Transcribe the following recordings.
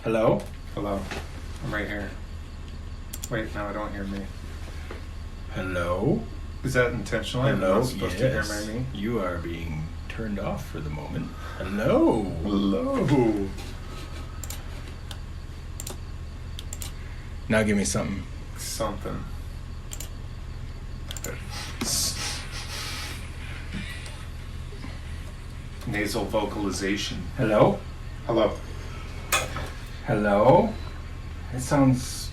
Hello? Hello. I'm right here. Wait, no, I don't hear me. Hello? Is that intentional? I'm Hello? not supposed to hear me. You are being turned off for the moment. Hello? Hello. Now give me something. Something. Nasal vocalization. Hello? Hello. Hello? It sounds...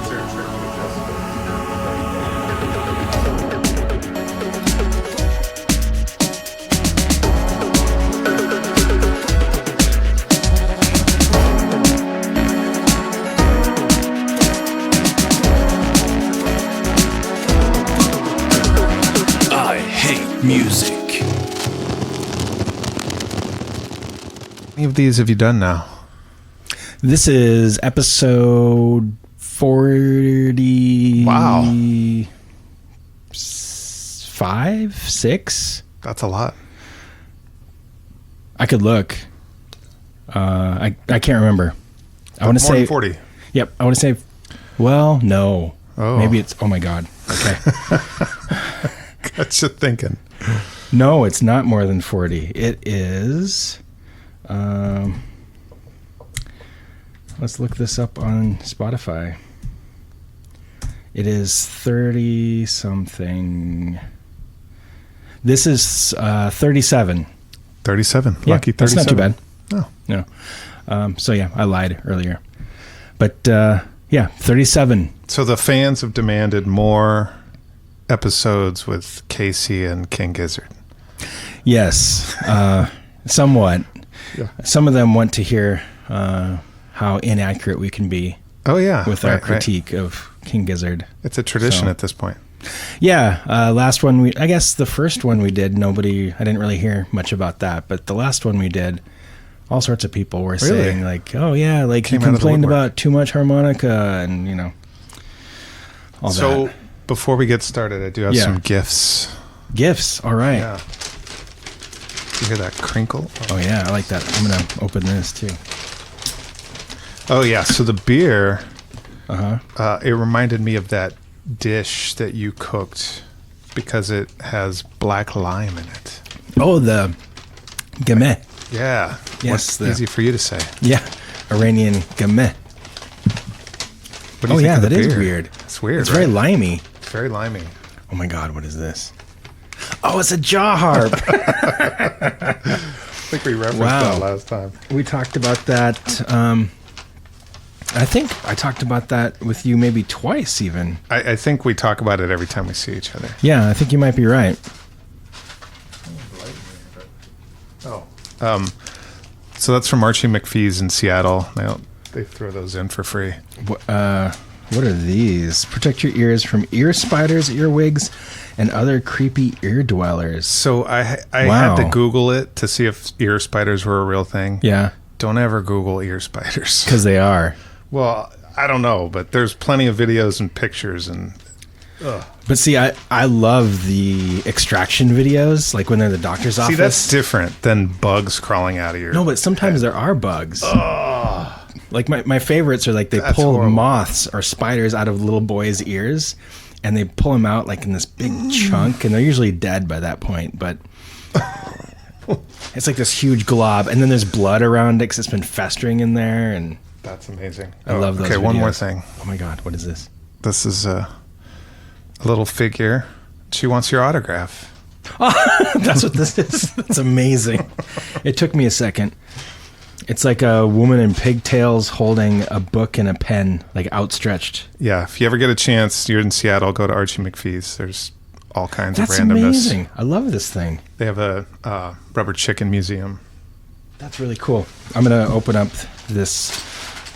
Is there a trick to adjust I hate music. How many of these have you done now? This is episode 40. Wow. 5, 6. That's a lot. I could look. I can't remember. I want to More say than 40. Yep. I want to say. Well, no. Oh. Maybe it's. Oh my God. Okay. Got you thinking. No, it's not more than 40. It is. Let's look this up on Spotify. It is 30 something. This is 37. 37. Yeah, Lucky 37. that's not too bad. No. No. So yeah, I lied earlier. But yeah, 37. So the fans have demanded more episodes with Casey and King Gizzard. Yes, somewhat. Yeah. Some of them want to hear how inaccurate we can be Oh, yeah. with our Right. critique of King Gizzard. It's a tradition So- at this point. Yeah, last one I guess the first one we did, I didn't really hear much about that, but the last one we did, all sorts of people were Really? saying like, oh yeah, like Came you out of the complained woodwork. about too much harmonica and, all So that. before we get started, I do have Yeah. some gifts. Gifts, all right. Yeah. You hear that crinkle? Oh yeah, I like that. I'm going to open this too. Oh, yeah. So the beer, Uh-huh. it reminded me of that dish that you cooked because it has black lime in it. Oh, the gamay. Yeah. Yes, What's easy for you to say? Yeah, Iranian gamay. What do Oh you think yeah, of the that is beer? weird. It's weird. It's very right? limey. It's very limey. Oh my God, what is this? Oh, it's a jaw harp. I think we referenced Wow. that last time. We talked about that. I think I talked about that with you maybe twice even. I think we talk about it every time we see each other. Yeah, I think you might be right. Oh. So that's from Archie McPhee's in Seattle. They throw those in for free. What are these? Protect your ears from ear spiders, earwigs, and other creepy ear dwellers. So I Wow. had to Google it to see if ear spiders were a real thing. Yeah, Don't ever Google ear spiders. because they are. Well, I don't know, but there's plenty of videos and pictures and But see, I love the extraction videos, like when they're in the doctor's office. see, that's different than bugs crawling out of your No, but sometimes there are bugs. Like my favorites are like they That's pull horrible. moths or spiders out of little boys' ears, and they pull them out like in this big chunk, and they're usually dead by that point. But it's like this huge glob, and then there's blood around it because it's been festering in there. And That's amazing. I love those. Okay, one more videos. thing. Oh my God, what is this? This is a little figure. She wants your autograph. That's what this is. That's amazing. It took me a second. It's like a woman in pigtails holding a book and a pen, like outstretched. Yeah, if you ever get a chance, you're in Seattle, go to Archie McPhee's. There's all kinds That's of randomness. amazing. I love this thing. They have a rubber chicken museum. That's really cool. I'm going to open up this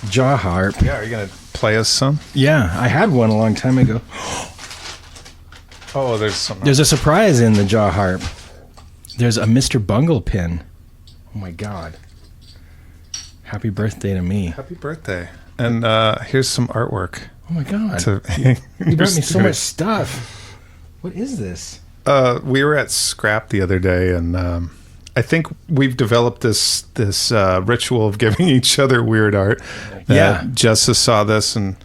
jaw harp. Yeah, are you going to play us some? Yeah, I had one a long time ago. Oh, there's some. There's a surprise in the jaw harp. There's a Mr. Bungle pin. Oh my God. Happy birthday to me. Happy birthday. And here's some artwork. Oh my God. You brought me so much stuff. What is this? We were at Scrap the other day, and I think we've developed this ritual of giving each other weird art. Yeah. Jessa saw this and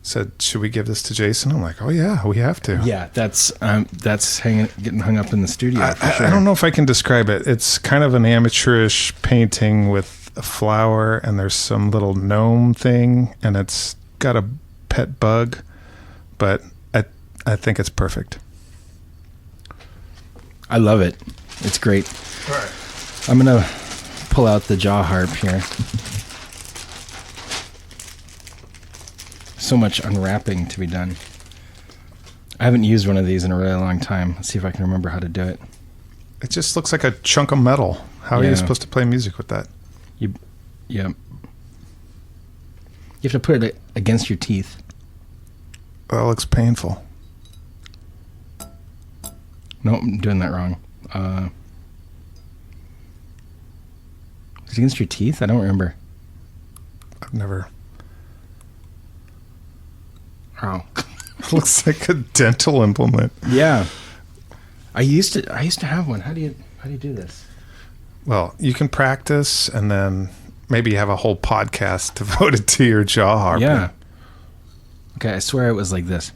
said, "Should we give this to Jason?" I'm like, "Oh yeah, we have to." Yeah, that's getting hung up in the studio. For sure. I don't know if I can describe it. It's kind of an amateurish painting with a flower, and there's some little gnome thing, and it's got a pet bug, but I think it's perfect. I love it. It's great. All right. I'm going to pull out the jaw harp here. So much unwrapping to be done. I haven't used one of these in a really long time. Let's see if I can remember how to do it. It just looks like a chunk of metal. How are you supposed to play music with that? Yeah. You have to put it against your teeth. That looks painful. No, I'm doing that wrong. Is it against your teeth? I don't remember. I've never. Oh. It looks like a dental implement. Yeah. I used to have one. How do you do this? Well, you can practice and then maybe have a whole podcast devoted to your jaw harp. Yeah. Okay, I swear it was like this.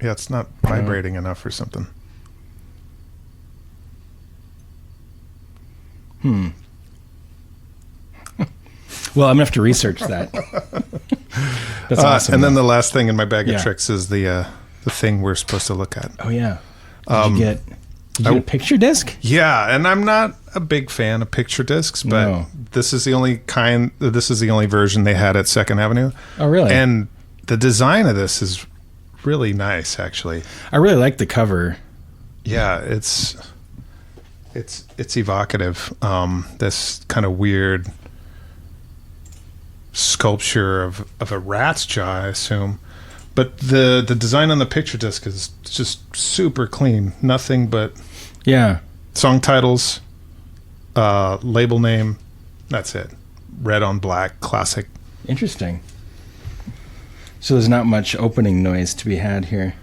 Yeah, it's not vibrating enough or something. Well, I'm gonna have to research that. That's awesome. And then the last thing in my bag of Yeah. tricks is the thing we're supposed to look at. Oh yeah. Did you get a picture disc? Yeah, and I'm not a big fan of picture discs, but No. this is the only version they had at Second Avenue. Oh really? And the design of this is really nice, actually. I really like the cover. Yeah, it's evocative. This kind of weird sculpture of a rat's jaw, I assume. But the design on the picture disc is just super clean. Nothing but Yeah. song titles, label name. That's it. Red on black, classic. Interesting. So there's not much opening noise to be had here.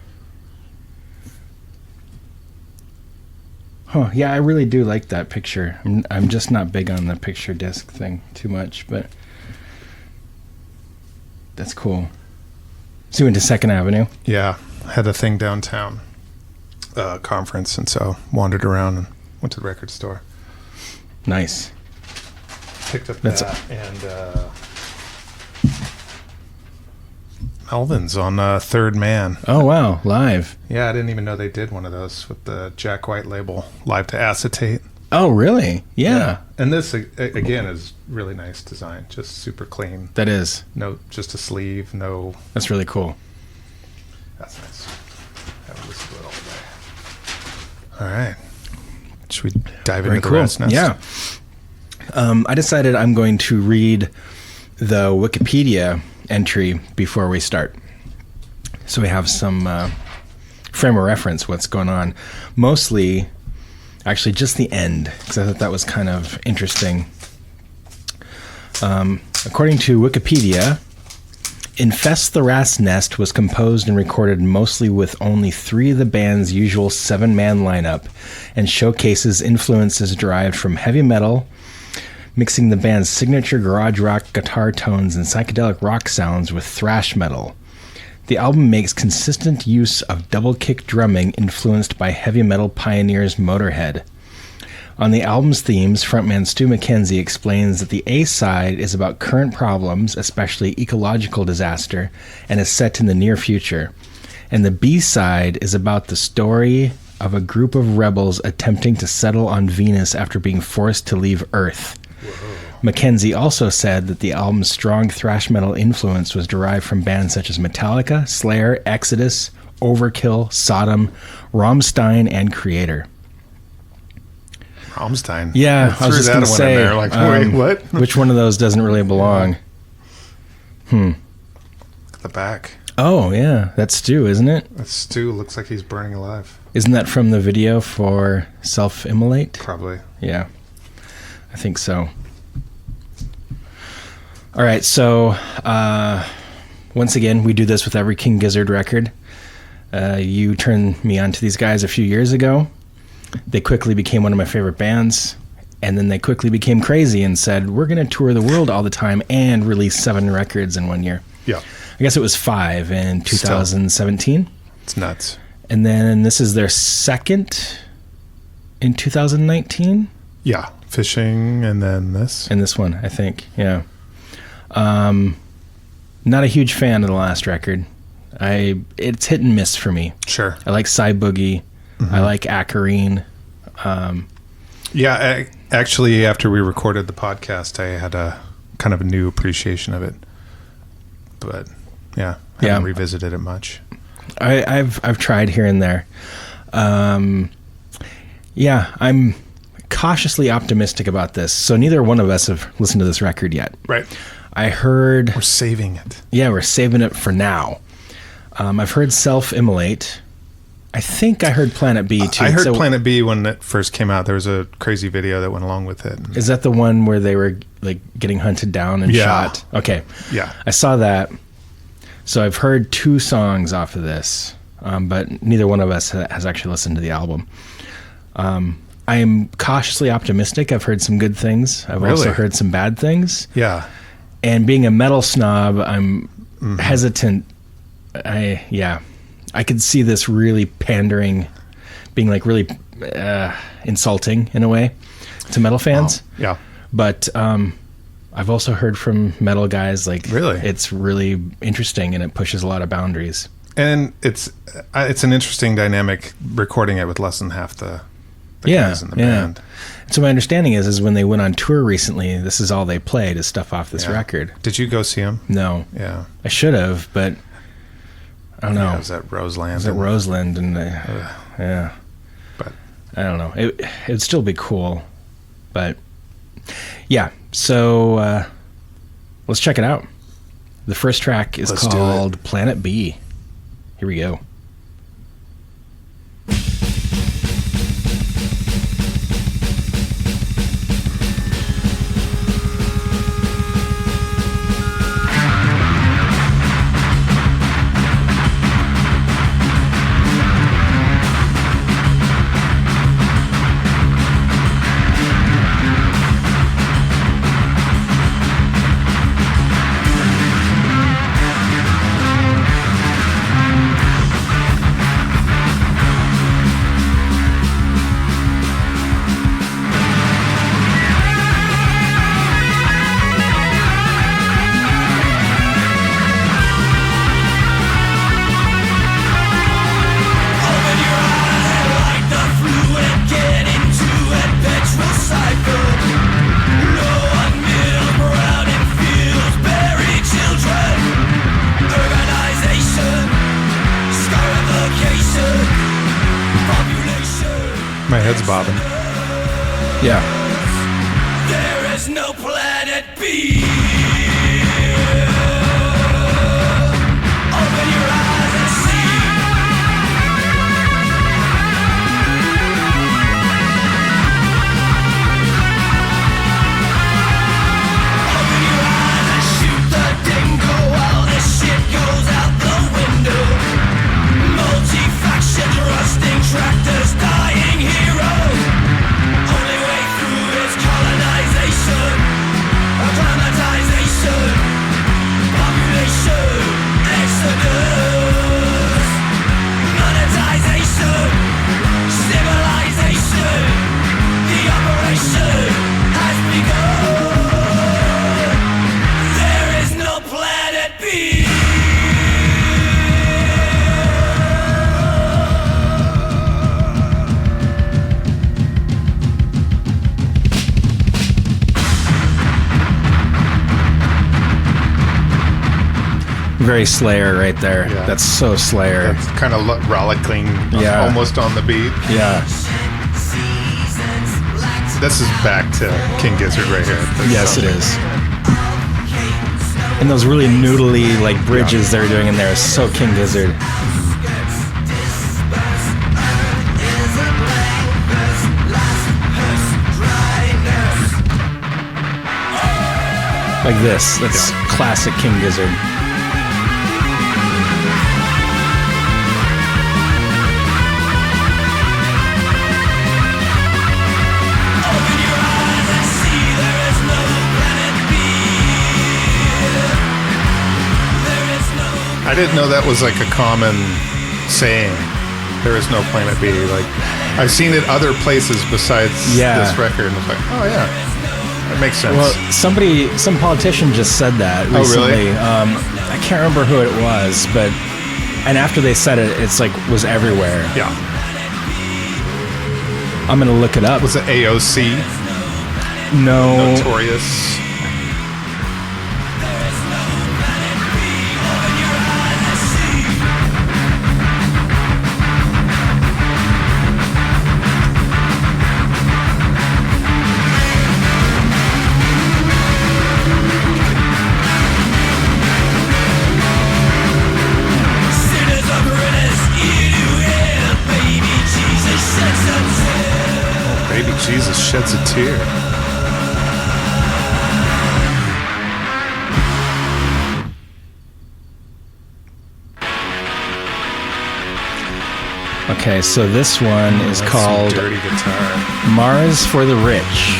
Huh. Yeah, I really do like that picture. I'm just not big on the picture disc thing too much, but that's cool. So you went to Second Avenue? Yeah, had a thing downtown, conference, and so wandered around and went to the record store. Nice. Picked up That's that and Melvin's on Third Man. Oh, wow. Live. Yeah, I didn't even know they did one of those with the Jack White label, live to acetate. Oh, really? Yeah. And this, again, is really nice design. Just super clean. That is. No, just a sleeve, no... That's really cool. That's nice. Haven't listened to it all day. All right. Should we dive Very into cool. the Rat's Nest? Yeah. I decided I'm going to read the Wikipedia entry before we start, so we have some frame of reference what's going on. Mostly, actually, just the end, because I thought that was kind of interesting. According to Wikipedia, Infest the Rats Nest was composed and recorded mostly with only 3 of the band's usual 7-man lineup, and showcases influences derived from heavy metal, mixing the band's signature garage rock guitar tones and psychedelic rock sounds with thrash metal. The album makes consistent use of double kick drumming influenced by heavy metal pioneers Motorhead. On the album's themes, frontman Stu McKenzie explains that the A-side is about current problems, especially ecological disaster, and is set in the near future. And the B-side is about the story of a group of rebels attempting to settle on Venus after being forced to leave Earth. Mackenzie also said that the album's strong thrash metal influence was derived from bands such as Metallica, Slayer, Exodus, Overkill, Sodom, Rammstein, and Creator. Rammstein. Yeah, I was just going to say, in there, like, wait, what? Which one of those doesn't really belong? Look at the back. Oh, yeah. That's Stu, isn't it? That Stu looks like he's burning alive. Isn't that from the video for Self-Immolate? Probably. Yeah. I think so. All right, so once again, we do this with every King Gizzard record. You turned me on to these guys a few years ago. They quickly became one of my favorite bands, and then they quickly became crazy and said, we're going to tour the world all the time and release 7 records in 1 year. Yeah. I guess it was 5 in 2017. It's nuts. And then this is their second in 2019. Yeah. Fishing and then this. And this one, I think. Yeah. Not a huge fan of the last record. It's hit and miss for me. Sure. I like Psy Boogie. I like Acarine. Yeah, actually, after we recorded the podcast, I had a kind of a new appreciation of it. But yeah, I haven't revisited it much. I've tried here and there. Yeah, I'm cautiously optimistic about this. So neither one of us have listened to this record yet. Right. I heard... We're saving it. Yeah, we're saving it for now. I've heard Self-Immolate. I think I heard Planet B, too. I heard Planet B when it first came out. There was a crazy video that went along with it. Is that the one where they were like getting hunted down and shot? Okay. Yeah. I saw that. So I've heard 2 songs off of this, but neither one of us has actually listened to the album. I am cautiously optimistic. I've heard some good things. I've also heard some bad things. Yeah. And being a metal snob, I'm hesitant. I could see this really pandering, being like really insulting in a way to metal fans. Oh, yeah. But I've also heard from metal guys like it's really interesting and it pushes a lot of boundaries. And it's an interesting dynamic recording it with less than half the guys in the band. So my understanding is when they went on tour recently, this is all they played is stuff off this record. Did you go see them? No. Yeah. I should have, but I don't know. Yeah, it was at Roseland. It was at Roseland, and yeah. But I don't know. It would still be cool, but yeah. So let's check it out. The first track is called Planet B. Here we go. My head's bobbing. Yeah. There is no planet B. Open your eyes and see. Open your eyes and shoot the dingo while this shit goes out the window. Multi-faction rusting tractors, dying heroes. Only way through is colonization, acclimatization, population, exodus, monetization, civilization. The operation has begun. There is no planet B. Very Slayer right there. Yeah. That's so Slayer. That's kind of rollicking, Yeah. almost on the beat. Yeah. This is back to King Gizzard right here. This Yes, it something. is. And those really noodly like bridges they're doing in there is so King Gizzard. Like this. That's classic King Gizzard. I didn't know that was like a common saying. There is no planet B. Like, I've seen it other places besides this record, and it's like, oh yeah, that makes sense. Well, some politician just said that recently. Oh, really? I can't remember who it was, and after they said it, it's like was everywhere. Yeah. I'm gonna look it up. Was it AOC? No. Notorious. Baby Jesus sheds a tear. Okay, so this one is That's called some dirty guitar. Mars for the Rich.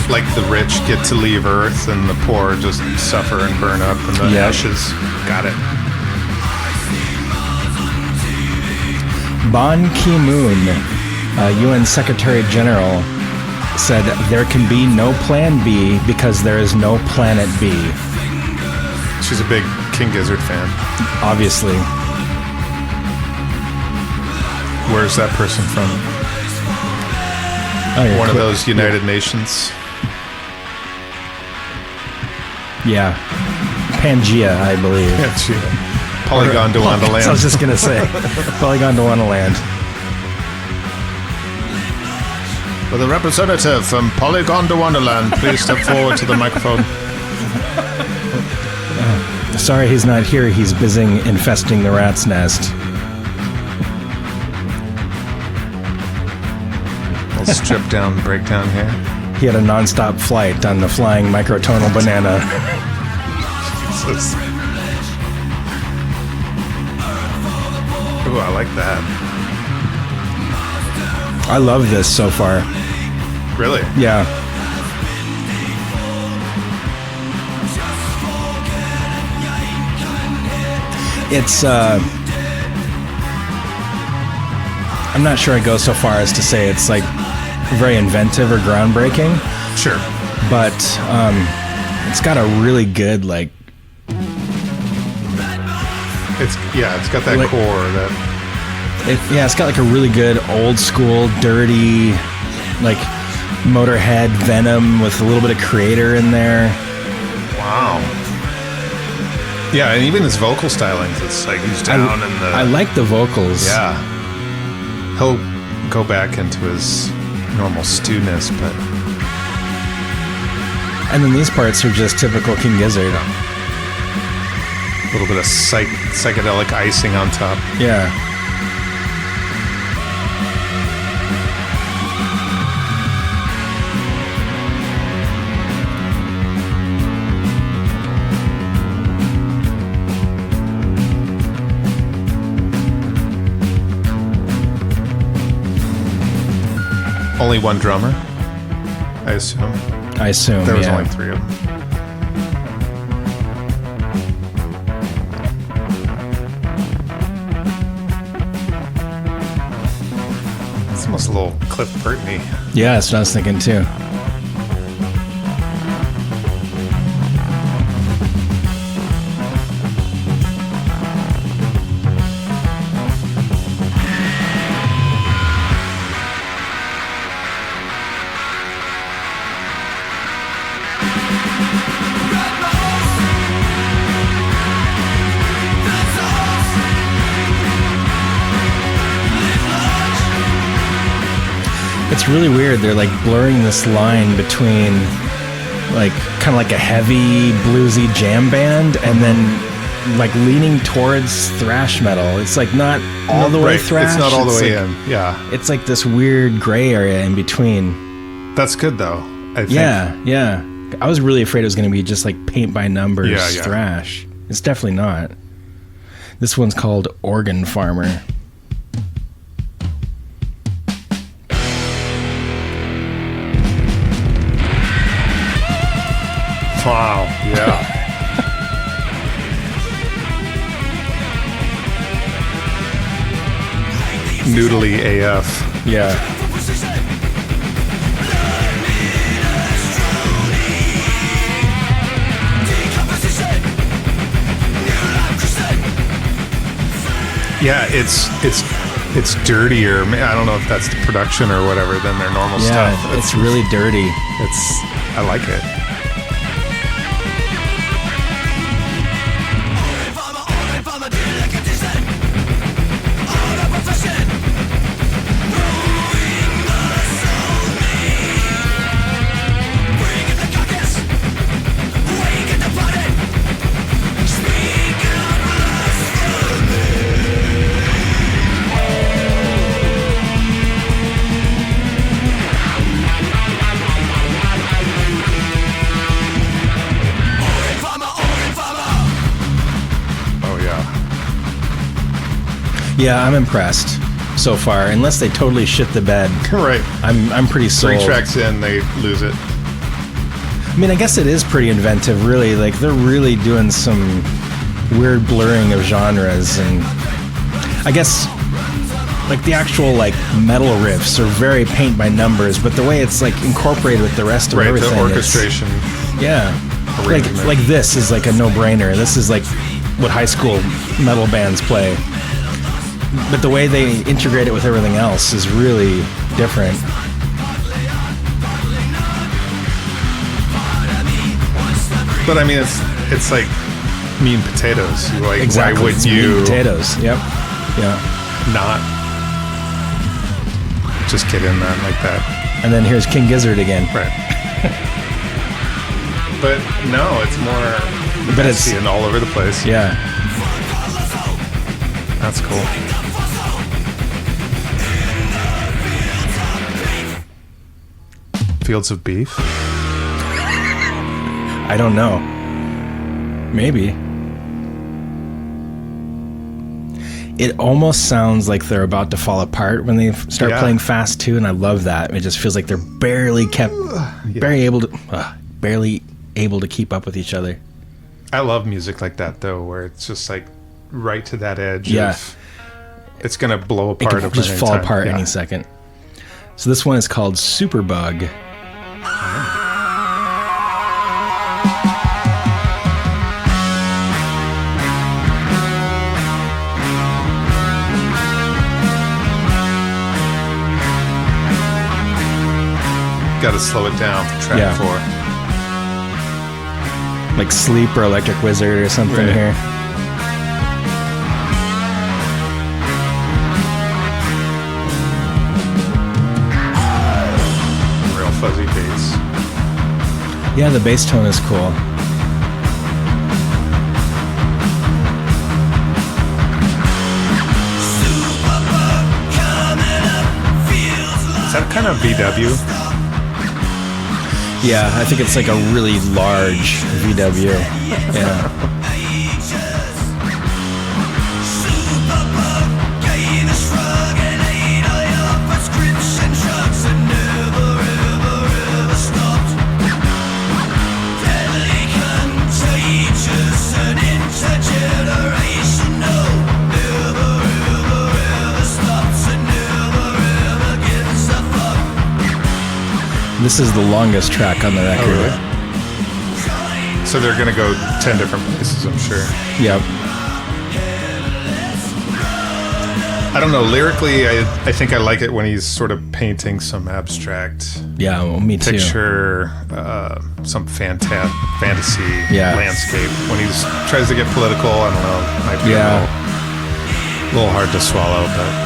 Like the rich get to leave Earth and the poor just suffer and burn up in the ashes. Got it. Ban Ki-moon, UN Secretary General, said there can be no plan B because there is no planet B. She's a big King Gizzard fan. Obviously. Where's that person from? Oh, One of those United Nations. Yeah. Pangea, I believe. Polygon to Wonderland. I was just going to say. Polygon to Wonderland. With a representative from Polygon to Wonderland, please step forward to the microphone. Sorry he's not here. He's busy infesting the rat's nest. We'll strip down, break down here. He had a non-stop flight on the flying microtonal banana. Jesus. Ooh, I like that. I love this so far. Really? Yeah. It's, I'm not sure I go so far as to say it's like very inventive or groundbreaking. Sure. But it's got a really good, like... It's got that like, core that... it's got like a really good old school, dirty, like Motorhead Venom with a little bit of Creator in there. Wow. Yeah, and even his vocal stylings, it's like he's down in the... I like the vocals. Yeah. He'll go back into his normal stewness, but... And then these parts are just typical King Gizzard. A little bit of psychedelic icing on top. Yeah. Only one drummer, I assume. There was only 3 of them. It's almost a little Cliff Burton-y. Yeah, that's what I was thinking too. It's really weird. They're like blurring this line between like kind of like a heavy bluesy jam band and then like leaning towards thrash metal. It's like not all the way thrash. It's not all the way like, in. Yeah. It's like this weird gray area in between. That's good though. I think. Yeah. I was really afraid it was going to be just like paint by numbers thrash. It's definitely not. This one's called Organ Farmer. Wow. Yeah. Noodly AF. Yeah. Yeah, it's dirtier. I don't know if that's the production or whatever than their normal stuff. It's really dirty. I like it. Yeah, I'm impressed so far. Unless they totally shit the bed, Right. I'm pretty sold. 3 tracks in, they lose it. I mean, I guess it is pretty inventive, really. Like, they're really doing some weird blurring of genres, and I guess, like, the actual, like, metal riffs are very paint by numbers, but the way it's, like, incorporated with the rest of everything. The orchestration. Yeah. Arrangement. Like this is like a no-brainer. This is like what high school metal bands play. But the way they integrate it with everything else is really different. But I mean, it's like meat and potatoes. Like, Exactly. why would It's you meat and potatoes? Yep. Yeah. not just get in that like that? And then here's King Gizzard again. Right. But no, it's more But it's messy and all over the place. yeah. That's cool. Fields of Beef? I don't know. Maybe. It almost sounds like they're about to fall apart when they start playing fast too, and I love that. It just feels like they're barely able to keep up with each other. I love music like that though, where it's just like right to that edge. Yeah. Of, it's gonna blow It apart. could at just any fall time. apart Yeah. any second. So this one is called Superbug. Got to slow it down for track 4. Like Sleep or Electric Wizard or something Right. here. Real fuzzy bass. Yeah, the bass tone is cool. Is that kind of VW? Yeah, I think it's like a really large VW. Yeah. This is the longest track on the record. Oh, really? So they're going to go 10 different places, I'm sure. Yep. I don't know. Lyrically, I think I like it when he's sort of painting some abstract Yeah, well, me too. picture, some fantasy landscape. When he tries to get political, I don't know. Might be a little hard to swallow, but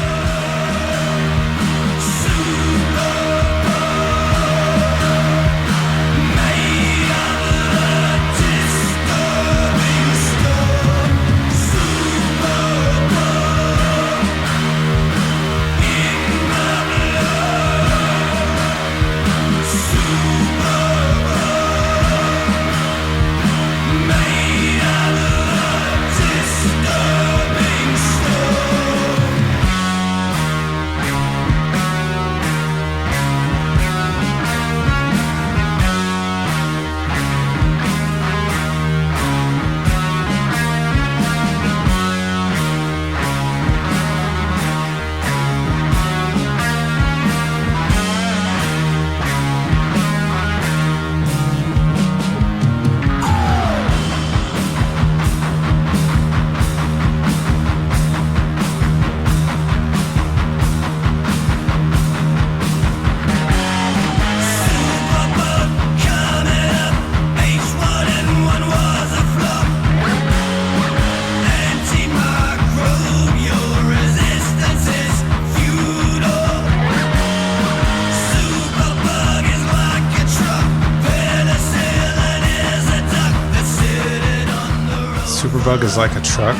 Superbug is like a truck.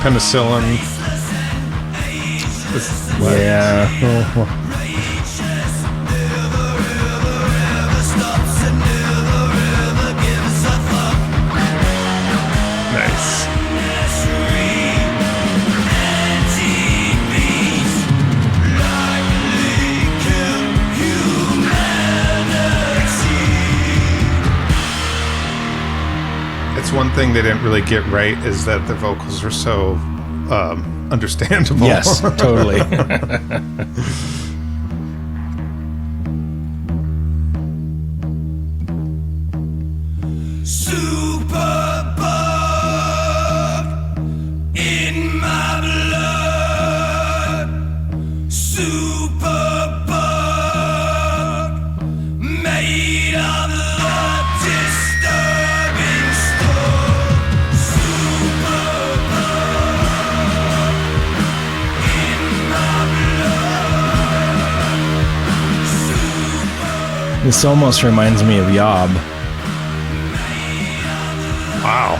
Penicillin. Yeah. Nice. It's one thing they didn't really get right is that the vocals are so understandable. Yes, totally. Superbug in my blood. Superbug made of the disturbing stuff. Superbug in my blood. This almost reminds me of Yob. Wow.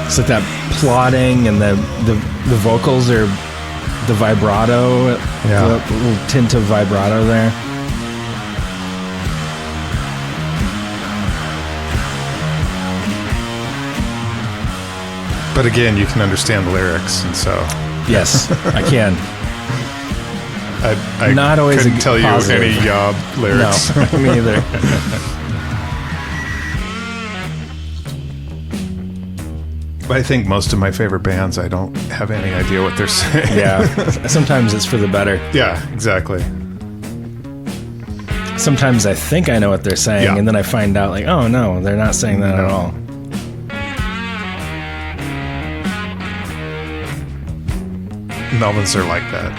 It's like that plodding and the vocals are the vibrato, Yeah. the little tint of vibrato there. But again, you can understand the lyrics, and so Yes, I can. I Not always couldn't a tell you positive. any Yob lyrics. No, me either. But I think most of my favorite bands, I don't have any idea what they're saying. Yeah, sometimes it's for the better. Yeah, exactly. Sometimes I think I know what they're saying, Yeah. and then I find out, like, oh no, they're not saying that at all. Melvins are like that.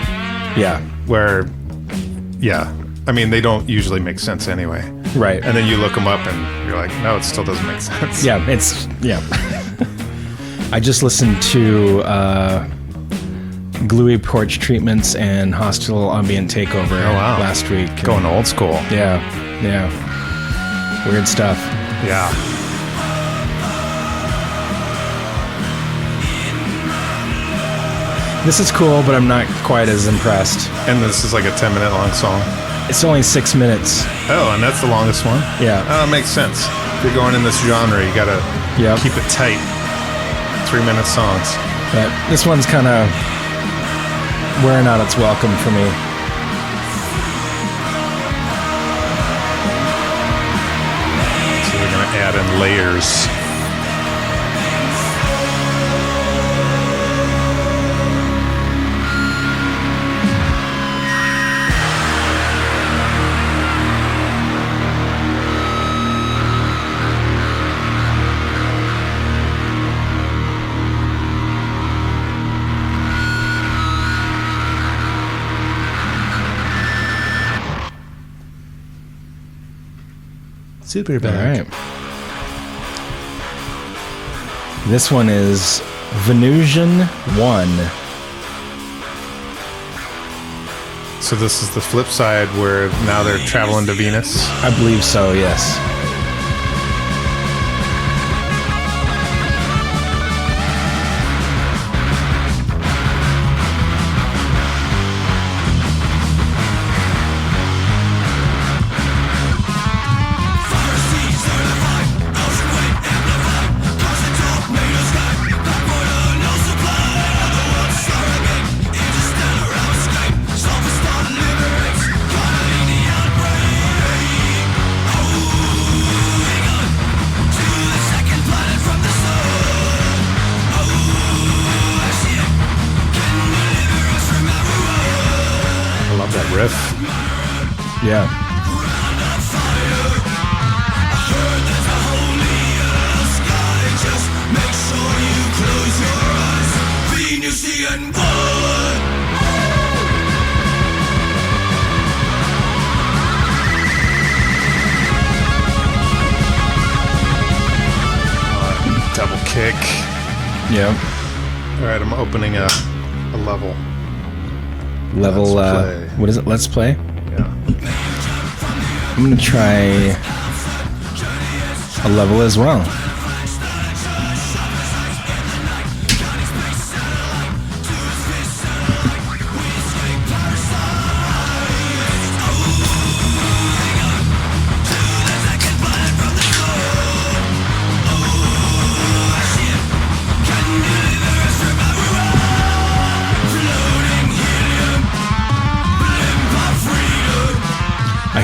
Yeah, Where, yeah, I mean, they don't usually make sense anyway. right. And then you look them up and you're like, no, it still doesn't make sense. Yeah, yeah. I just listened to Gluey Porch Treatments and Hostile Ambient Takeover last week. Going old school. Yeah. Weird stuff. Yeah. This is cool, but I'm not quite as impressed. And this is like a 10-minute long song. It's only 6 minutes. Oh, and that's the longest one? Yeah. Oh, it makes sense. If you're going in this genre, you gotta Yep. keep it tight. 3-minute songs. But this one's kind of wearing out its welcome for me. So they're gonna add in layers. Super All right. This one is Venusian 1. So this is the flip side where now they're traveling to Venus. I believe so, yes. I love that riff. Yeah. Double kick. Yeah. All right, I'm opening a level. Level, Let's play. what is it? Let's play? Yeah. I'm going to try a level as well.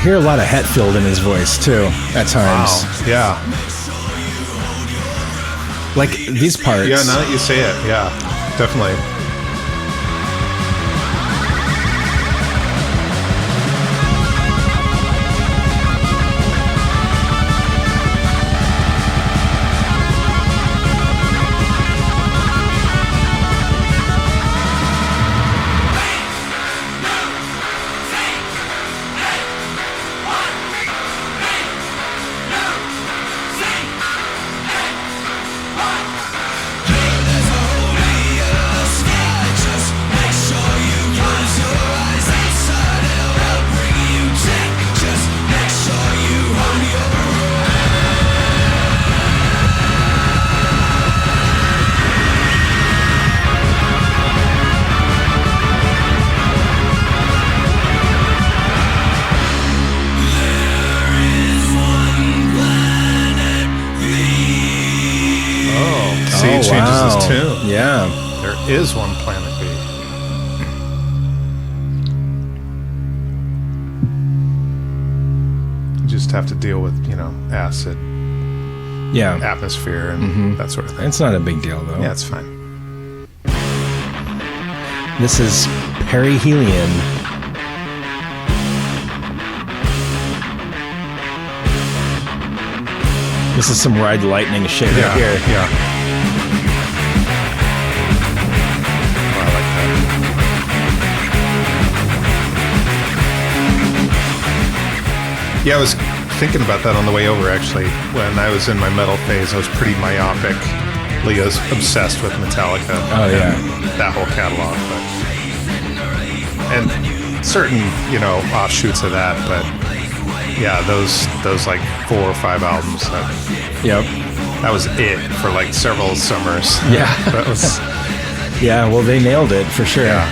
hear a lot of Hetfield in his voice too at times. Wow. Yeah. Like these parts. Yeah, now that you say it, yeah, definitely. Changes his tune. Yeah. There is one Planet B. You just have to deal with, acid, Yeah. atmosphere, and that sort of thing. It's not a big deal, though. Yeah, it's fine. This is perihelion. This is some Ride Lightning shit right here. Yeah. Oh, I like that. Yeah, I was thinking about that on the way over, actually. When I was in my metal phase, I was pretty myopically obsessed with Metallica. Oh, yeah. And that whole catalog. And certain, offshoots of that, but yeah, those like 4 or 5 albums, Yep. that was it for like several summers. Yeah. That was... Yeah, well, they nailed it for sure. Yeah.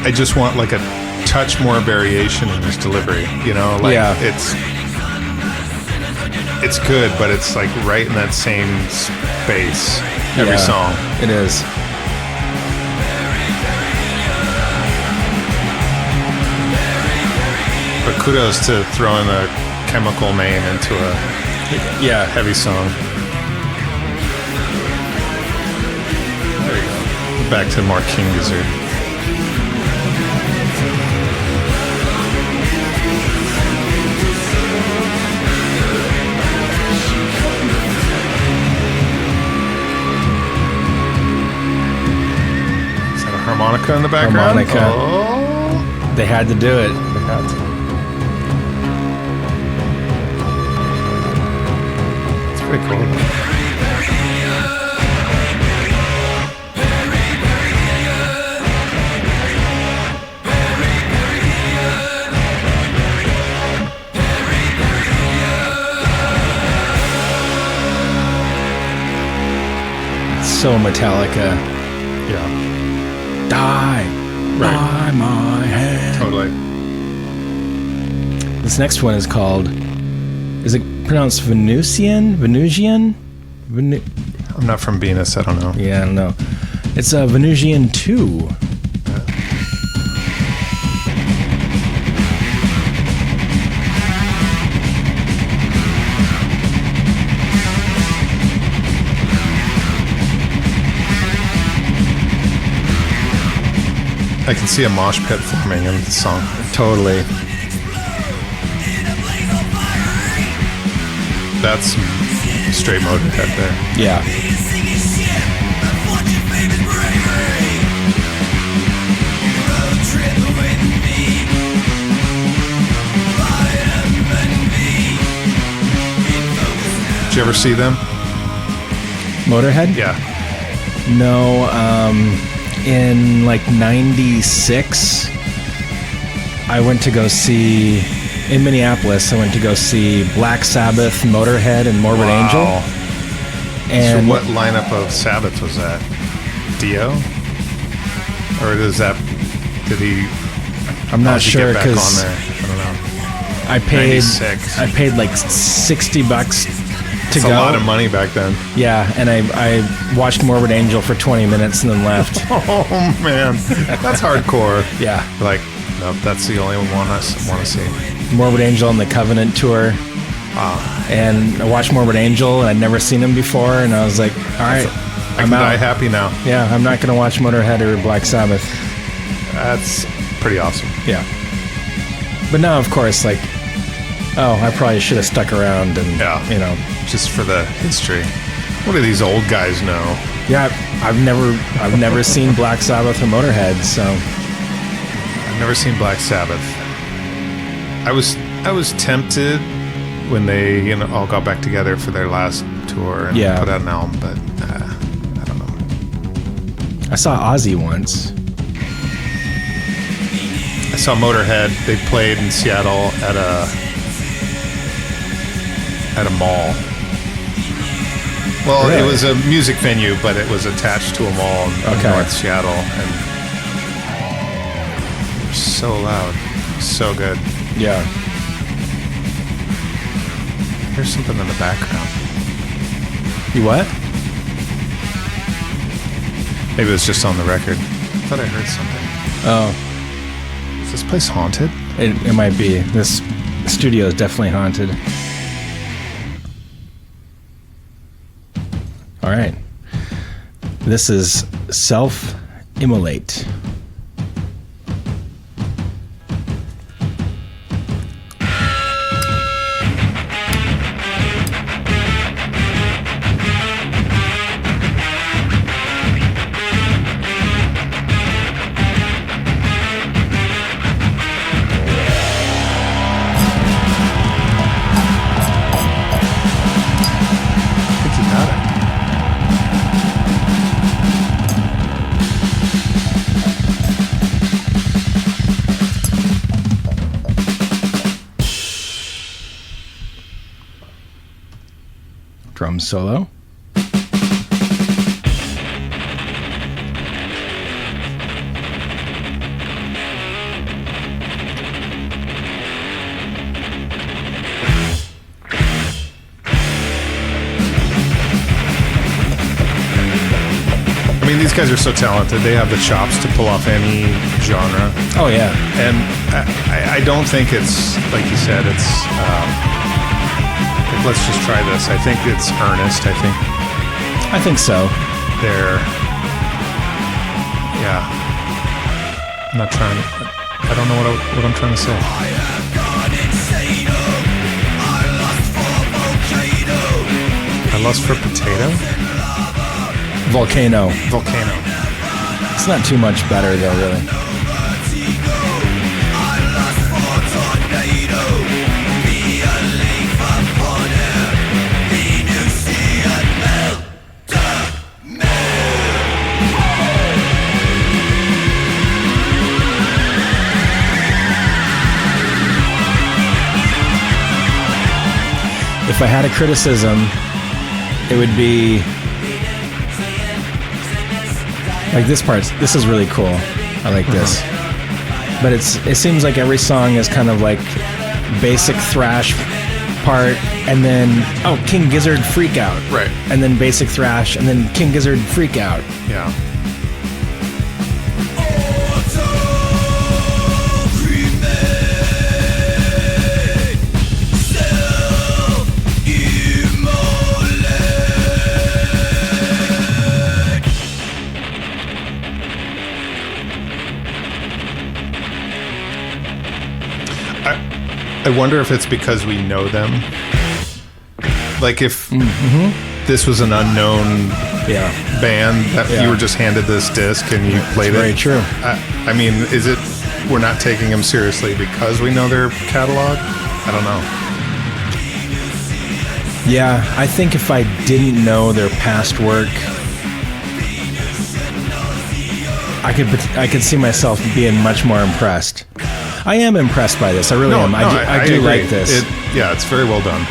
I just want like a touch more variation in his delivery, Yeah. It's good, but it's like right in that same space every Yeah, song. It is. But kudos to throwing a chemical name into a heavy song. There you go. Back to more King Gizzard. Harmonica in the background. Harmonica. Oh, They had to do it. they had to. It's pretty cool. So Metallica. Yeah, Die. Right. By my hand. totally. This next one is called... Is it pronounced Venusian? Venusian? I'm not from Venus. I don't know. Yeah, I don't know. It's a Venusian 2. I can see a mosh pit forming in the song. Totally. That's straight Motorhead there. Yeah. Did you ever see them? Motorhead? Yeah. No, in like 96, I went to go see, in Minneapolis, I went to go see Black Sabbath, Motorhead, and Morbid Angel. And so what lineup of Sabbath was that? Dio? Or did he... I'm not how'd he sure get back on because there? I don't know. I paid 96. I paid like $60 to It's go. a lot of money back then. Yeah, and I watched Morbid Angel for 20 minutes and then left. Oh, man. That's hardcore. Yeah. Like, nope, that's the only one I want to see. Morbid Angel on the Covenant tour. And I watched Morbid Angel, and I'd never seen him before, and I was like, all right, I can die happy now. Yeah, I'm not going to watch Motorhead or Black Sabbath. That's pretty awesome. Yeah. But now, of course, like, oh, I probably should have stuck around and, you know. Just for the history. What do these old guys know? Yeah, I've never seen Black Sabbath or Motorhead, so. I've never seen Black Sabbath. I was tempted when they all got back together for their last tour and put out an album, but I don't know. I saw Ozzy once. I saw Motorhead. They played in Seattle at a mall. Well, Really? It was a music venue, but it was attached to a mall in North Seattle, and they were so loud, so good. Yeah. There's something in the background. You what? Maybe it was just on the record. I thought I heard something. Oh, Is this place haunted? it might be. This studio is definitely haunted. All right. This is Self-Immolate. I think you got it. Drum solo. I mean, these guys are so talented. They have the chops to pull off any genre. Oh, yeah. And I don't think it's, like you said, it's, like, let's just try this. I think it's earnest. I think so. They're, yeah. I'm not trying to, I don't know what I'm trying to say. I lust for potato? Volcano. Volcano. It's not too much better, though, really. If I had a criticism, it would be like this part. This is really cool. I like this. But it seems like every song is kind of like basic thrash part, and then King Gizzard freak out. Right. And then basic thrash, and then King Gizzard freak out. Yeah. I wonder if it's because we know them Like if this was an unknown band that you were just handed this disc and you played Very it. true. I mean, is it we're not taking them seriously because we know their catalog? I don't know. Yeah, I think if I didn't know their past work, I could see myself being much more impressed. I am impressed by this. I really am. I do agree. like this. Yeah, it's very well done.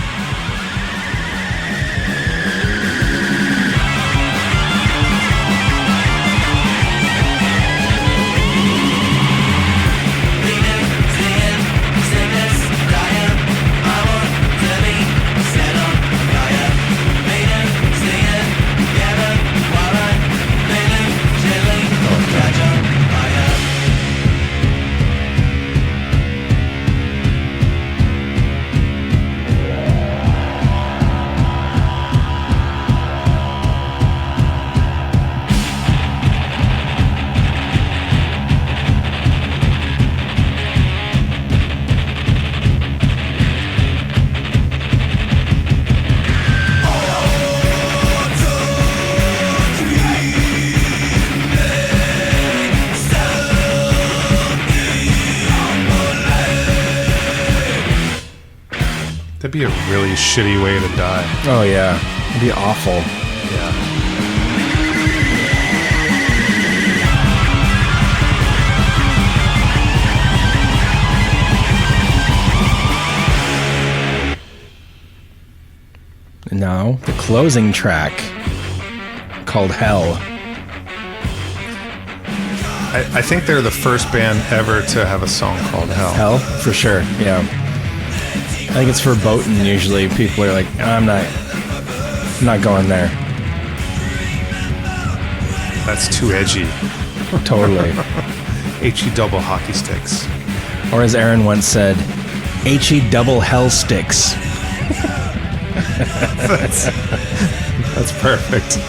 That'd be a really shitty way to die. Oh yeah, it'd be awful. Yeah. And now the closing track called Hell. I think they're the first band ever to have a song called Hell. Hell, for sure. Yeah. I think it's verboten usually. People are like, I'm not going there. That's too edgy. Totally. H-E-Double hockey sticks. Or as Aaron once said, H-E-Double Hell Sticks. That's perfect.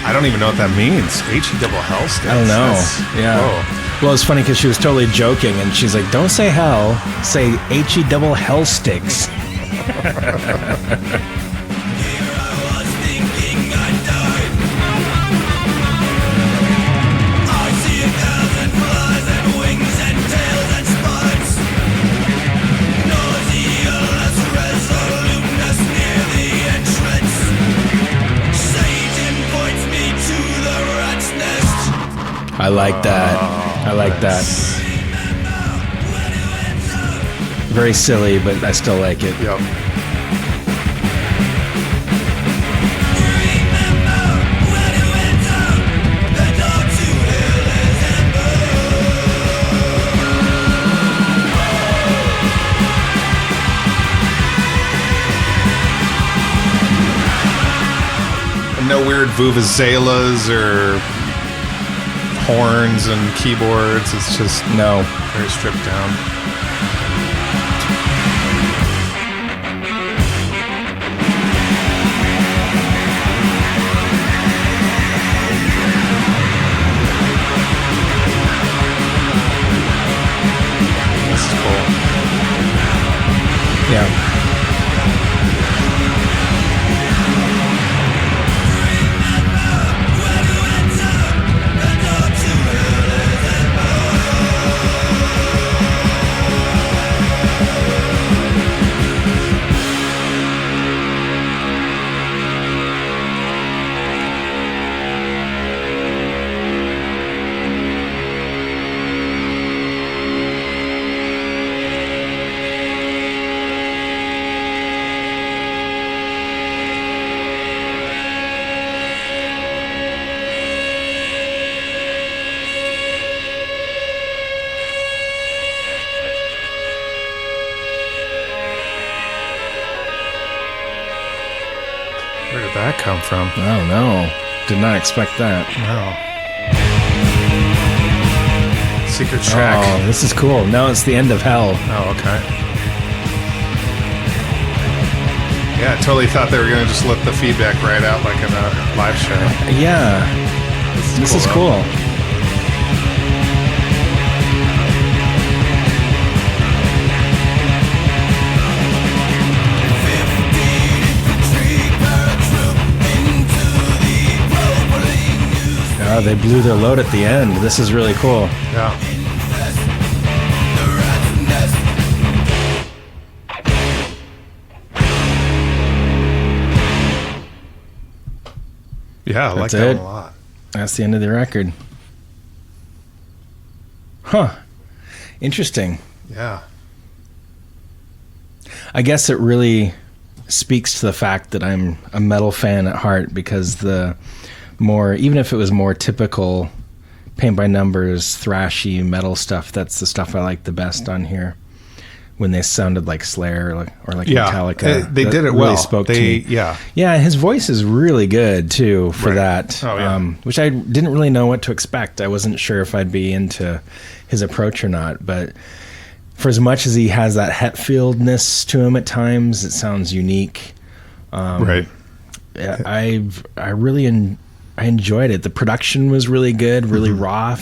I don't even know what that means. H-E-Double Hell Sticks. I don't know. Yeah. Whoa. Well, it's funny because she was totally joking, and she's like, "Don't say hell, say H-E-Double Hell Sticks." I like that. I like that. Very silly, but I still like it. Yep. No weird vuvuzelas or horns and keyboards. It's just No. very stripped down. This is cool. Yeah. Where did that come from? I don't know. Did not expect that. Wow. Secret track. Oh, this is cool. No, it's the end of Hell. Oh, okay. Yeah, I totally thought they were going to just let the feedback right out like in a live show. Yeah. This is though. cool. Wow, they blew their load at the end. This is really cool. Yeah. Yeah, I like That's that it. one a lot. That's the end of the record. Huh. Interesting. Yeah. I guess it really speaks to the fact that I'm a metal fan at heart, because the more, even if it was more typical paint by numbers, thrashy metal stuff, that's the stuff I like the best on here. When they sounded like Slayer or like Yeah. Metallica. They That did it really well. spoke to me. Yeah. Yeah, and his voice is really good too for Right. that. Oh, yeah. Which I didn't really know what to expect. I wasn't sure if I'd be into his approach or not, but for as much as he has that Hetfieldness to him at times, it sounds unique. Right. I really I enjoyed it. The production was really good, really raw,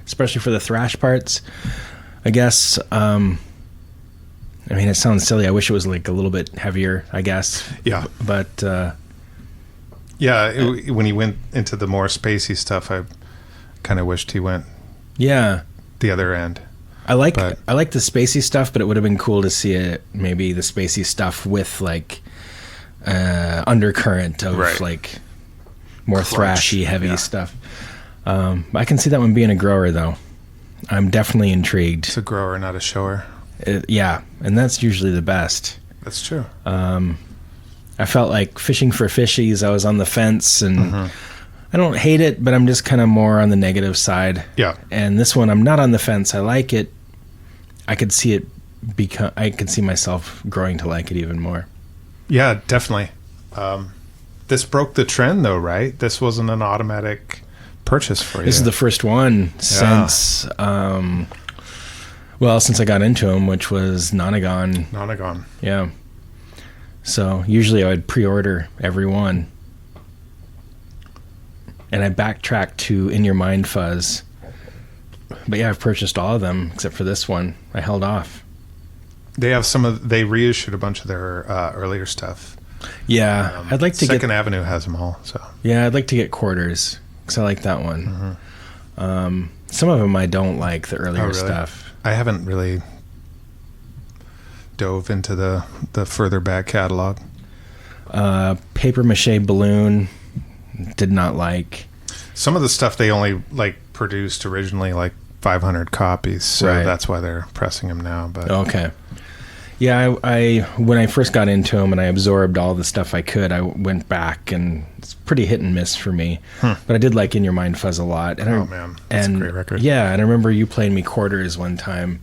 especially for the thrash parts. I guess. I mean, it sounds silly. I wish it was like a little bit heavier, I guess. Yeah. But When he went into the more spacey stuff, I kind of wished he went yeah, the other end. I like But- the spacey stuff, but it would have been cool to see it, maybe the spacey stuff with like undercurrent of Right. like more Crunch, thrashy, heavy yeah. stuff. I can see that one being a grower, though. I'm definitely intrigued. It's a grower, not a shower. Yeah, and that's usually the best. That's true. I felt like fishing for fishies. I was on the fence, and I don't hate it, but I'm just kind of more on the negative side. Yeah. And this one, I'm not on the fence. I like it. I could see it become. I could see myself growing to like it even more. Yeah, definitely. This broke the trend, though, right? This wasn't an automatic purchase for you. This is the first one since, since I got into them, which was Nonagon. Nonagon. Yeah. So usually I would pre-order every one. And I backtracked to In Your Mind Fuzz. But yeah, I've purchased all of them except for this one. I held off. They have they reissued a bunch of their earlier stuff. Yeah, I'd like to Second get. Avenue has them all. So Yeah, I'd like to get quarters because I like that one. Some of them I don't like, the earlier really? stuff. I haven't really dove into the further back catalog. Paper mache balloon, did not like. Some of the stuff they only like produced originally like 500 copies, so Right. that's why they're pressing them now. But Okay. Yeah, I when I first got into them and I absorbed all the stuff I could, I went back, and it's pretty hit and miss for me. But I did like In Your Mind Fuzz a lot. And Oh, man. That's a great record. Yeah, and I remember you playing me Quarters one time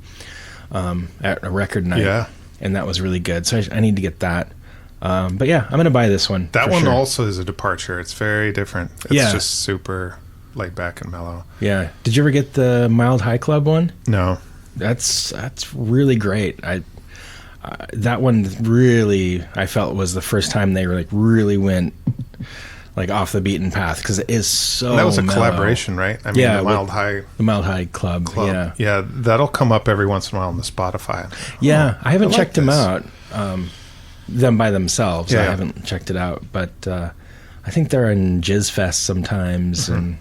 at a record night. Yeah. And that was really good. So I need to get that. But yeah, I'm going to buy this one. that for one sure. also is a departure. It's very different. It's Yeah. just super laid back and mellow. Yeah. Did you ever get the Mild High Club one? No. That's really great. That one really, I felt, was the first time they were like really went like off the beaten path, because it is so. And that was a mellow. collaboration, right? I mean, Yeah, the with- Mild High The Mild High Club. Club. Yeah. That'll come up every once in a while on the Spotify. Yeah, I haven't like checked them this. out. Them by themselves, I Yeah. haven't checked it out. But I think they're in Gizz Fest sometimes, and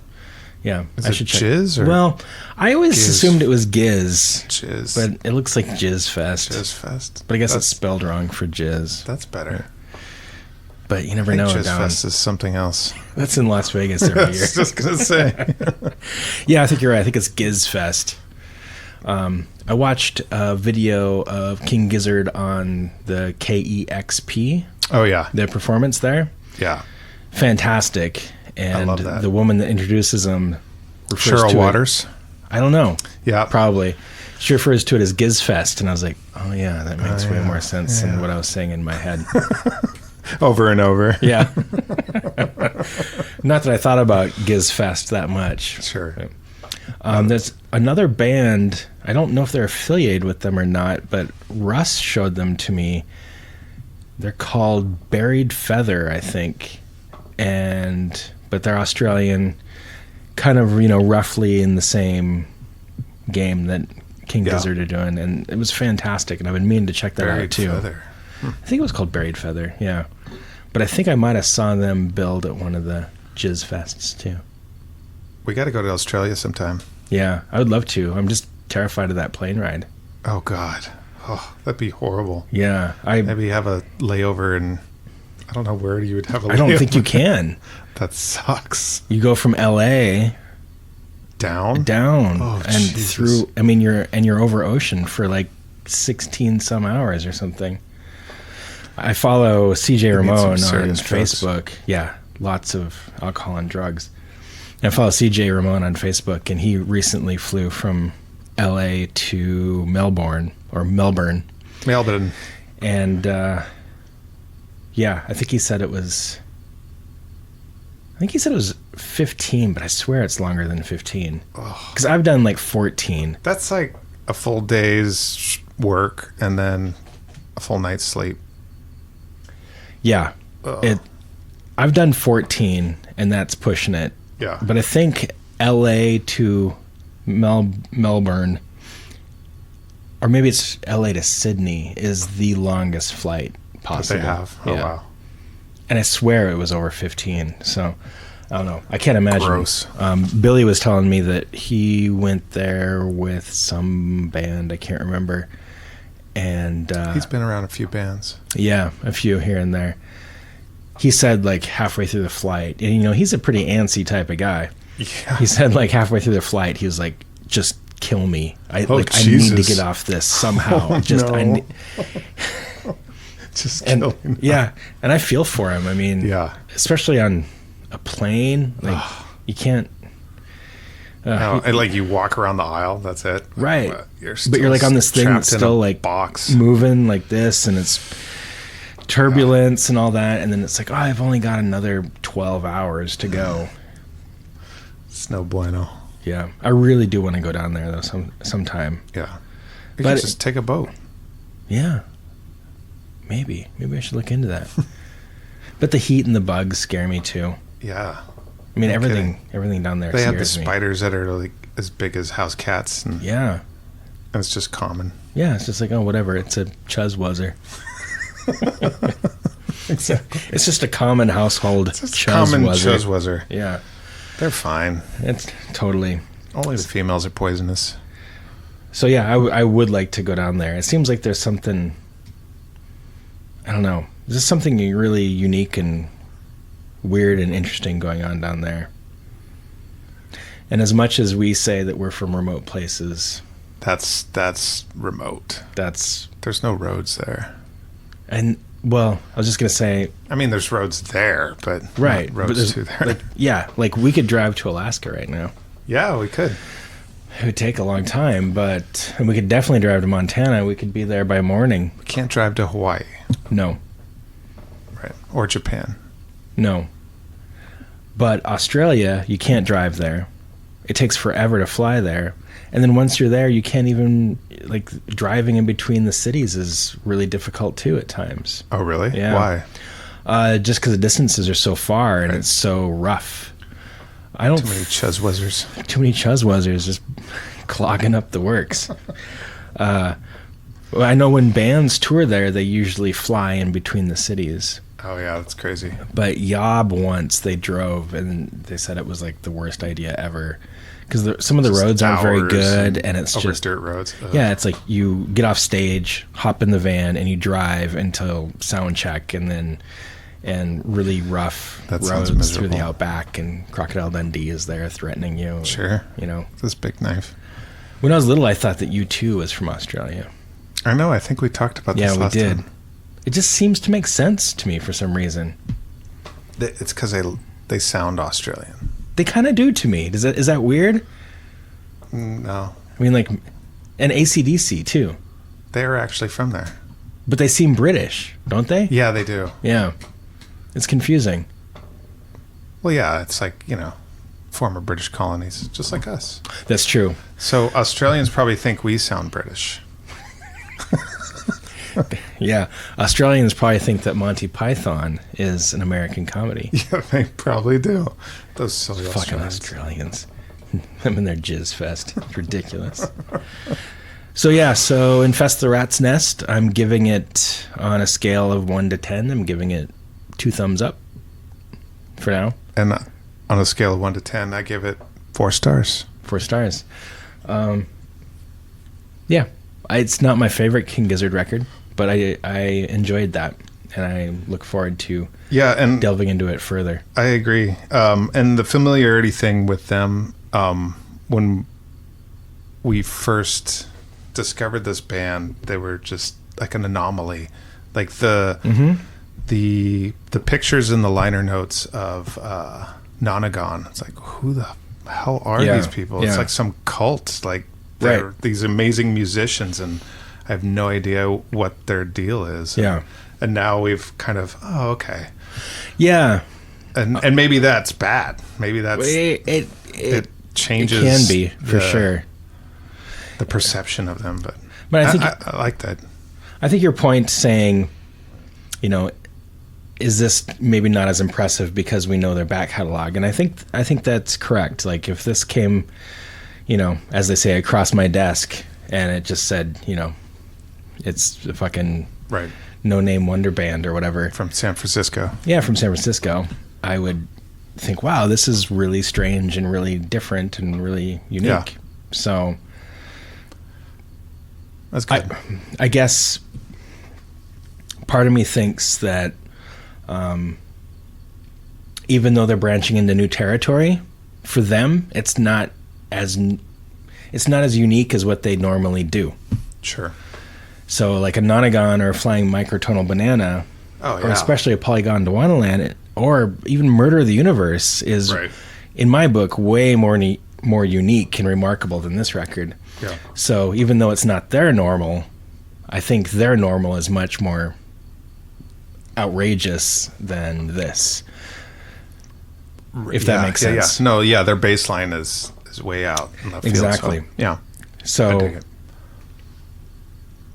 yeah, Is I it should check. Jizz or Well, I always Gizz? assumed it was Gizz, Jizz? but it looks like Gizz Fest. Jizz Fest. But I guess that's, it's spelled wrong for Jizz. that's better. But you I never think know. Jizz Don. Fest is something else. That's in Las Vegas every I year. was just gonna say. Yeah, I think you're right. I think it's Gizz Fest. I watched a video of King Gizzard on the KEXP, Oh yeah, their performance there. yeah. Fantastic. And love that. the woman that introduces him refers Cheryl to Waters. I don't know. Yeah, Probably. She refers to it as Gizz Fest, and I was like, oh yeah, that makes way yeah. more sense Yeah. than what I was saying in my head. over and over. Yeah. Not that I thought about Gizz Fest that much. Sure. There's another band. I don't know if they're affiliated with them or not, but Russ showed them to me. They're called Buried Feather, I think, but they're Australian, kind of roughly in the same game that King Yeah. Gizzard are doing, and it was fantastic. And I've been meaning to check that out Buried too. Feather. I think it was called Buried Feather, yeah. But I think I might have saw them build at one of the Jizz Fests too. We got to go to Australia sometime. Yeah, I would love to. I'm just terrified of that plane ride. Oh, God. Oh, that'd be horrible. Yeah, Maybe have a layover in, I don't know where you would have a layover. I don't think you can. That sucks. You go from LA Down? down and Jesus. through. I mean, you're over ocean for like 16 some hours or something. I follow CJ Ramon on serious drugs. Facebook. Yeah, lots of alcohol and drugs. I follow CJ Ramon on Facebook, and he recently flew from LA to Melbourne. And yeah, I think he said it was 15, but I swear it's longer than 15. Because I've done like 14. That's like a full day's work and then a full night's sleep. Yeah. I've done 14, and that's pushing it. Yeah. But I think LA to Melbourne, or maybe it's LA to Sydney, is the longest flight possible. That they have. Oh, Yeah. wow. And I swear it was over 15. So I don't know. I can't imagine. Gross. Billy was telling me that he went there with some band. I can't remember. And He's been around a few bands. yeah, a few here and there. He said like halfway through the flight, and he's a pretty antsy type of guy. Yeah. He said like halfway through the flight, he was like, "Just kill me. I need to Jesus. get off this somehow." Oh, Just no. Just and kill him. yeah, and I feel for him. I mean, Yeah. especially on a plane, like you can't. No, and like you walk around the aisle, that's it. Right. But you're But you're like on this thing trapped that's in still a like box. moving like this, and it's turbulence and all that, and then it's like, oh, I've only got another 12 hours to go. It's no bueno. Yeah, I really do want to go down there though sometime. Yeah. You But could just take a boat. Yeah, maybe I should look into that. But the heat and the bugs scare me too. Yeah. I mean, No everything down there They have the scares me. spiders that are like as big as house cats, and Yeah, it's just common. yeah. It's just like, oh, whatever. It's a chuzzwuzzer. Exactly. It's just a common household It's just common chuzzwuzzer. chuzzwuzzer. Yeah, They're fine. it's totally. Only the females are poisonous. So yeah, I would like to go down there. It seems like there's something, I don't know, there's something really unique and weird and interesting going on down there. And as much as we say that we're from remote places, That's remote. that's, There's no roads there. and well, I was just gonna say, I mean, there's roads there, but right, not but roads there's- to there. like, yeah, like we could drive to Alaska right now. Yeah, we could. It would take a long time, and we could definitely drive to Montana. We could be there by morning. We can't drive to Hawaii, No, right? Or Japan. no. But Australia, you can't drive there. It takes forever to fly there. And then once you're there, you can't even, like, driving in between the cities is really difficult too at times. Oh, really? Yeah. Why? Just because the distances are so far and Right. it's so rough. I don't Too many chuzzwuzzers. too many chuzzwuzzers just clogging up the works. Well, I know when bands tour there, they usually fly in between the cities. Oh, yeah, that's crazy. But Yob once they drove and they said it was like the worst idea ever because some of the Just roads aren't very hours good and it's over just dirt roads. Ugh. yeah, it's like you get off stage, hop in the van, and you drive until sound check, and really rough That sounds roads through the miserable. outback, and Crocodile Dundee is there threatening you. Sure. You know, This big knife. when I was little, I thought that U2 was from Australia. I know. I think we talked about Yeah, this we last did. time. It just seems to make sense to me for some reason. It's because they sound Australian. They kind of do to me. Is that weird? No, I mean, like, and AC/DC too, they're actually from there. but they seem British, don't they? Yeah, they do. Yeah. It's confusing. Well, yeah, it's like, former British colonies, just like us. That's true. So Australians probably think we sound British. Yeah. Australians probably think that Monty Python is an American comedy. Yeah, they probably do. Those silly Fucking Australians. Australians. I'm in their jizz fest. It's ridiculous. So Infest the Rats Nest, I'm giving it on a scale of 1 to 10. I'm giving it 2 thumbs up for now. And on a scale of 1 to 10, I give it 4 stars. 4 stars. Yeah, it's not my favorite King Gizzard record, but I enjoyed that, and I look forward to And delving into it further. I agree. And the familiarity thing with them, when we first discovered this band, they were just like an anomaly. Like the pictures in the liner notes of Nonagon, it's like, who the hell are these people? It's like some cult. Like they're these amazing musicians, and I have no idea what their deal is. Yeah. And now we've kind of, okay. Yeah. And maybe that's bad. Maybe that's it changes. It can be, for sure. The perception of them, but I think I like that. I think your point saying, you know, is this maybe not as impressive because we know their back catalog? And I think that's correct. Like if this came, you know, as they say, across my desk, and it just said, you know, it's a fucking no-name wonder band or whatever from San Francisco. Yeah, from San Francisco. I would think, wow, this is really strange and really different and really unique. Yeah. So that's good. I guess part of me thinks that even though they're branching into new territory, for them, it's not as unique as what they normally do. Sure. So like a Nonagon or a Flying Microtonal Banana, or especially a Polygon Dwanaland, or even Murder of the Universe is, in my book, way more unique and remarkable than this record. Yeah. So even though it's not their normal, I think their normal is much more outrageous than this. If that makes sense. Yeah. No, their baseline is way out in left field. Exactly. So, yeah. So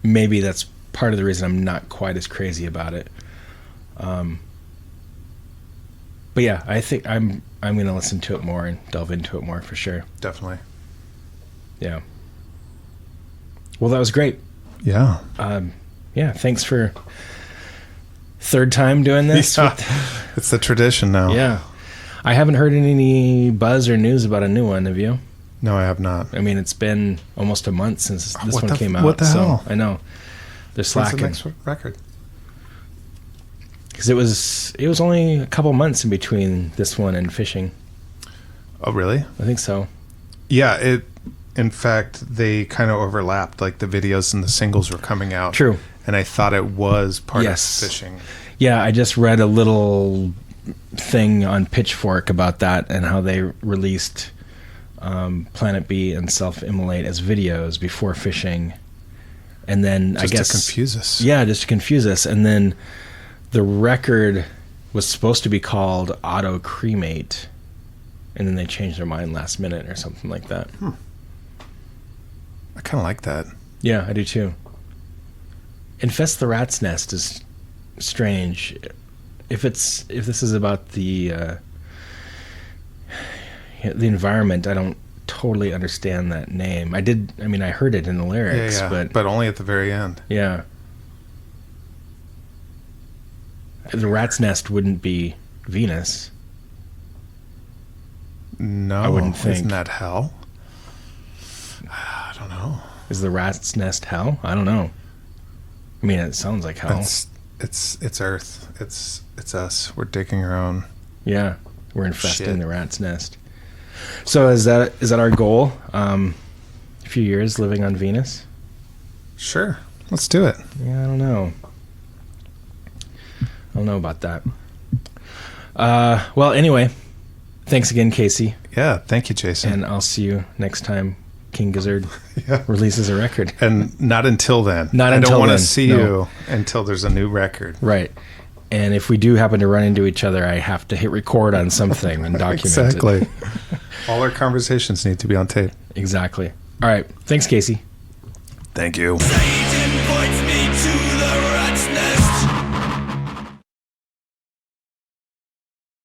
maybe that's part of the reason I'm not quite as crazy about it. But yeah, I think I'm going to listen to it more and delve into it more for sure. Definitely. Yeah. Well, that was great. Yeah. Yeah. Thanks for third time doing this. Yeah. It's the tradition now. Yeah. I haven't heard any buzz or news about a new one. Have you? No, I have not. I mean, it's been almost a month since this one came out. What the hell? I know. They're slacking. What's the next record? Because it was only a couple months in between this one and Fishing. Oh, really? I think so. Yeah, in fact, they kind of overlapped. Like the videos and the singles were coming out. True. And I thought it was part of Fishing. Yeah, I just read a little thing on Pitchfork about that and how they released Planet B and Self-Immolate as videos before Fishing. And then just to confuse us. Yeah, just to confuse us. And then the record was supposed to be called Auto Cremate, and then they changed their mind last minute or something like that. I kind of like that. Yeah, I do too. Infest the Rats Nest is strange. If this is about the environment, I don't totally understand that name. I heard it in the lyrics, but only at the very end. Yeah. The Rat's Nest wouldn't be Venus. No, I wouldn't think. Isn't that hell? I don't know. Is the Rat's Nest hell? I don't know. I mean, it sounds like hell. It's Earth. It's us. We're digging our own. Yeah, we're infesting the Rat's Nest. So is that our goal? A few years living on Venus? Sure, let's do it. Yeah, I don't know about that. Well, anyway, thanks again, Casey. Yeah, thank you, Jason. And I'll see you next time King Gizzard releases a record. And not until then. I don't want to see you until there's a new record. Right. And if we do happen to run into each other, I have to hit record on something and document it. Exactly. All our conversations need to be on tape. Exactly. All right. Thanks, Casey. Thank you.